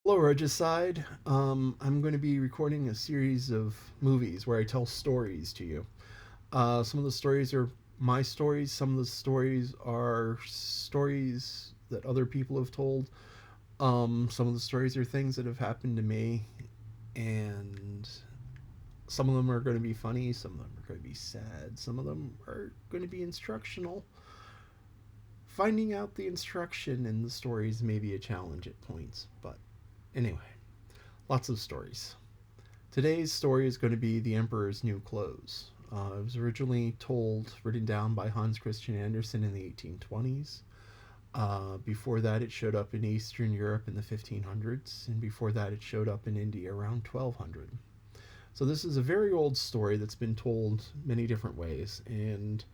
Hello, Regicide. I'm going to be recording a series of movies where I tell stories to you. Some of the stories are my stories, some of the stories are stories that other people have told. Some of the stories are things that have happened to me, and some of them are going to be funny, some of them are going to be sad, some of them are going to be instructional. Finding out the instruction in the stories may be a challenge at points, but anyway, lots of stories. Today's story is going to be The Emperor's New Clothes. It was originally told, written down by Hans Christian Andersen in the 1820s. Before that, it showed up in Eastern Europe in the 1500s, and before that, it showed up in India around 1200. So, this is a very old story that's been told many different ways, and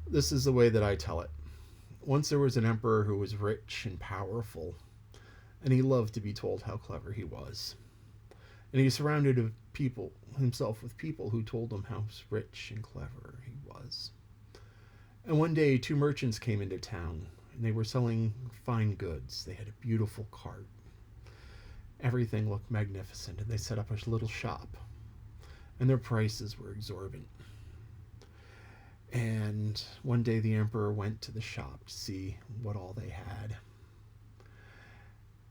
this is the way that I tell it. Once there was an emperor who was rich and powerful, and he loved to be told how clever he was. And he surrounded people himself with people who told him how rich and clever he was. And one day, two merchants came into town, and they were selling fine goods. They had a beautiful cart. Everything looked magnificent, and they set up a little shop. And their prices were exorbitant. And one day, the emperor went to the shop to see what all they had.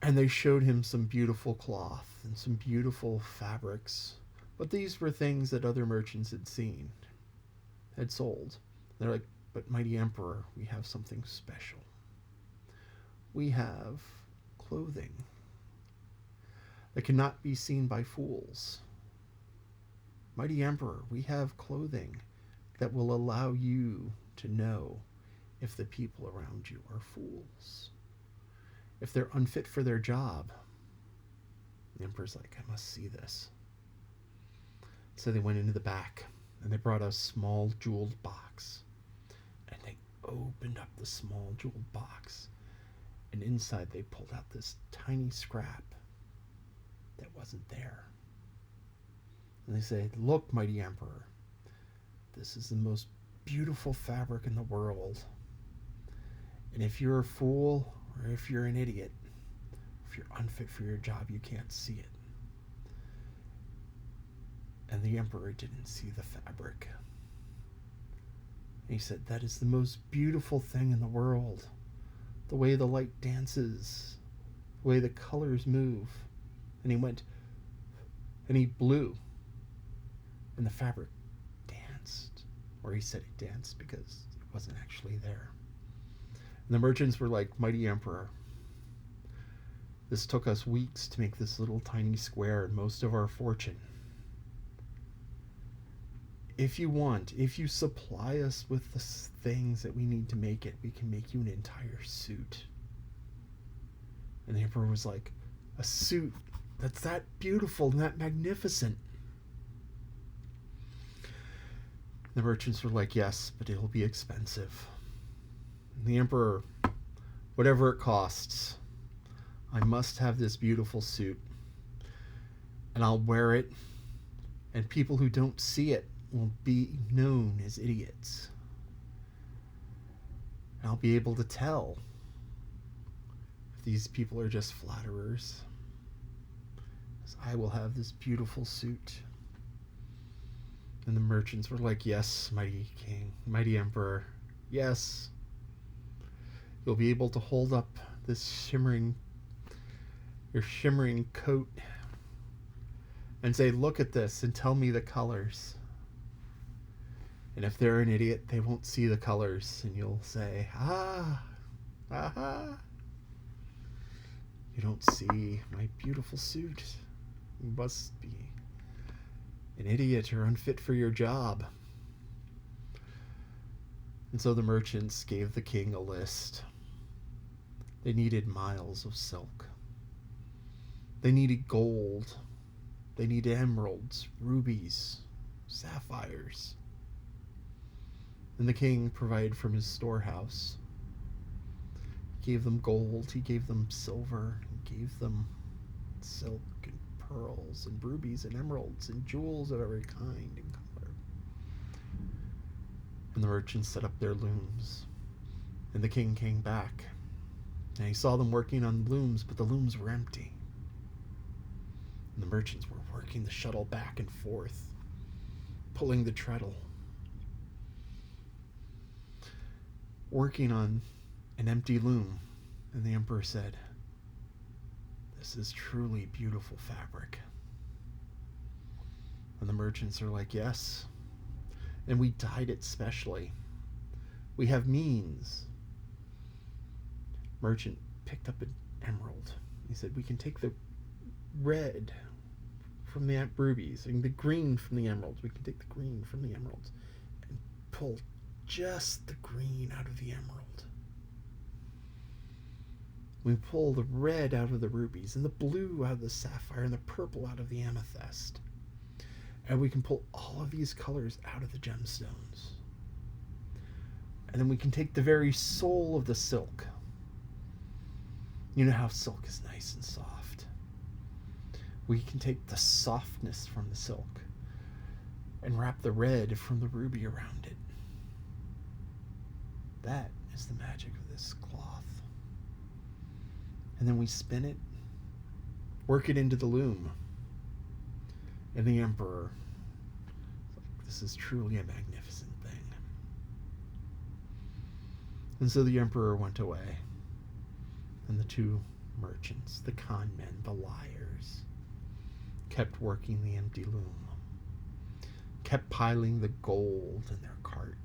And they showed him some beautiful cloth and some beautiful fabrics. But these were things that other merchants had seen, had sold. They're like, but mighty emperor, we have something special. We have clothing that cannot be seen by fools. Mighty emperor, we have clothing that will allow you to know if the people around you are fools, if they're unfit for their job. The emperor's like, I must see this. So they went into the back and they brought a small jeweled box. And they opened up the small jeweled box. And inside they pulled out this tiny scrap that wasn't there. And they said, look, mighty emperor, this is the most beautiful fabric in the world. And if you're a fool or if you're an idiot, if you're unfit for your job, you can't see it. And the emperor didn't see the fabric. And he said, that is the most beautiful thing in the world. The way the light dances, the way the colors move. And he went, and he blew. And the fabric danced. Or he said it danced because it wasn't actually there. And the merchants were like, mighty emperor, this took us weeks to make this little tiny square and most of our fortune. If you want, if you supply us with the things that we need to make it, we can make you an entire suit. And the emperor was like, a suit that's that beautiful and that magnificent. The merchants were like, yes, but it'll be expensive. And the emperor, whatever it costs, I must have this beautiful suit. And I'll wear it, and people who don't see it will be known as idiots. And I'll be able to tell if these people are just flatterers. Because I will have this beautiful suit. And the merchants were like, yes, mighty king, mighty emperor, yes. You'll be able to hold up this your shimmering coat and say, look at this and tell me the colors. And if they're an idiot, they won't see the colors, and you'll say, aha. You don't see my beautiful suit. You must be an idiot or unfit for your job. And so the merchants gave the king a list. They needed miles of silk. They needed gold. They needed emeralds, rubies, sapphires. And the king provided from his storehouse. He gave them gold, he gave them silver, he gave them silk and pearls and rubies and emeralds and jewels of every kind and color. And the merchants set up their looms. And the king came back. And he saw them working on looms, but the looms were empty. And the merchants were working the shuttle back and forth, pulling the treadle, working on an empty loom. And the emperor said, "This is truly beautiful fabric." And the merchants are like, "Yes, and we dyed it specially. We have means." Merchant picked up an emerald. He said, "We can take the red from the rubies and the green from the emeralds. We can take the green from the emeralds and pull just the green out of the emerald. We pull the red out of the rubies and the blue out of the sapphire and the purple out of the amethyst. And we can pull all of these colors out of the gemstones. And then we can take the very soul of the silk. You know how silk is nice and soft. We can take the softness from the silk and wrap the red from the ruby around it. That is the magic of this cloth. And then we spin it, work it into the loom. And the emperor, this is truly a magnificent thing." And so the emperor went away. And the two merchants, the con men, the liars, kept working the empty loom, kept piling the gold in their cart,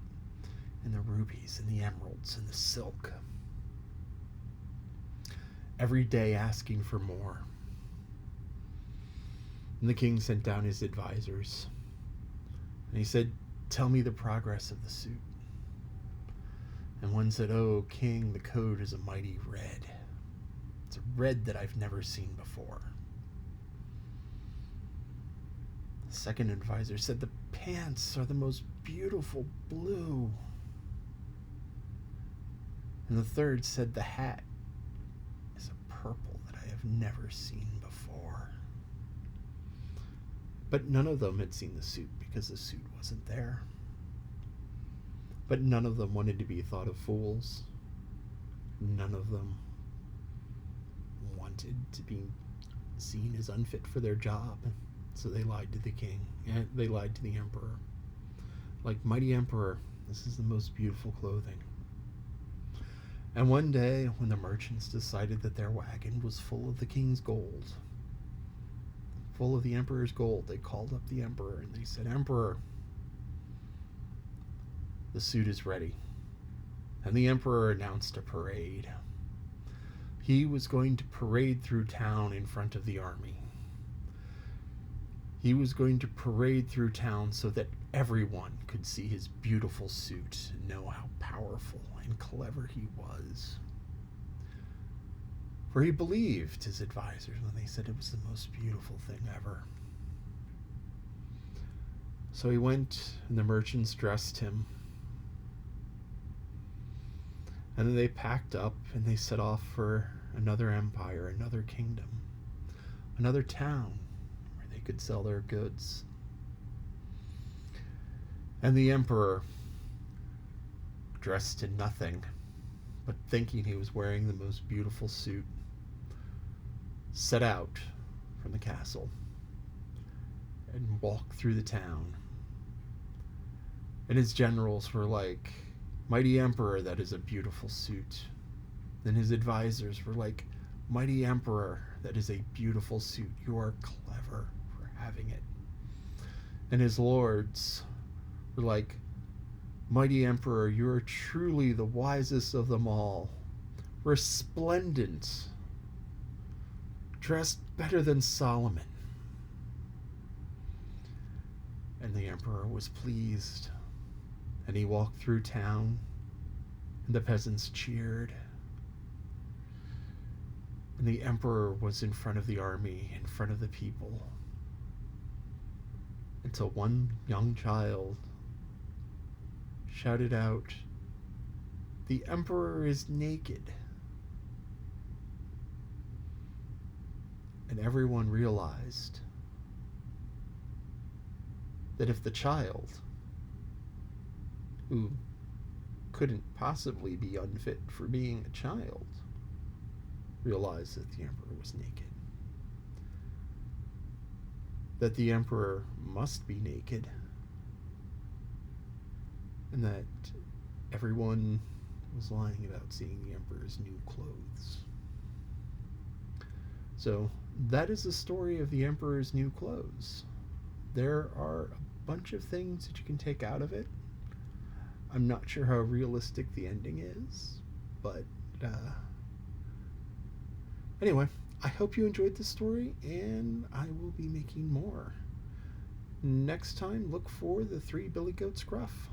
and the rubies and the emeralds and the silk, every day asking for more. And the king sent down his advisors, and he said, "Tell me the progress of the suit." And one said, "Oh, king, the coat is a mighty red. It's a red that I've never seen before." The second advisor said, "The pants are the most beautiful blue." And the third said, "The hat is a purple that I have never seen before." But none of them had seen the suit because the suit wasn't there. But none of them wanted to be thought of fools. None of them wanted to be seen as unfit for their job. So they lied to the king. And they lied to the emperor. Like, "Mighty emperor, this is the most beautiful clothing." And one day, when the merchants decided that their wagon was full of the king's gold, full of the emperor's gold, they called up the emperor and they said, "Emperor, the suit is ready." And the emperor announced a parade. He was going to parade through town in front of the army. He was going to parade through town so that everyone could see his beautiful suit and know how powerful and clever he was. For he believed his advisors when they said it was the most beautiful thing ever. So he went, and the merchants dressed him. And then they packed up and they set off for another empire, another kingdom, another town where they could sell their goods. And the emperor, dressed in nothing, but thinking he was wearing the most beautiful suit, set out from the castle and walked through the town. And his generals were like, "Mighty emperor, that is a beautiful suit." Then his advisors were like, "Mighty emperor, that is a beautiful suit. You are clever for having it." And his lords were like, "Mighty emperor, you are truly the wisest of them all. Resplendent. Dressed better than Solomon." And the emperor was pleased. And he walked through town, and the peasants cheered. And the emperor was in front of the army, in front of the people, until one young child shouted out, "The emperor is naked." And everyone realized that if the child, who couldn't possibly be unfit for being a child, realized that the emperor was naked, that the emperor must be naked, and that everyone was lying about seeing the emperor's new clothes. So that is the story of the emperor's new clothes. There are a bunch of things that you can take out of it. I'm not sure how realistic the ending is, but anyway, I hope you enjoyed this story, and I will be making more. Next time, look for the Three Billy Goats Gruff.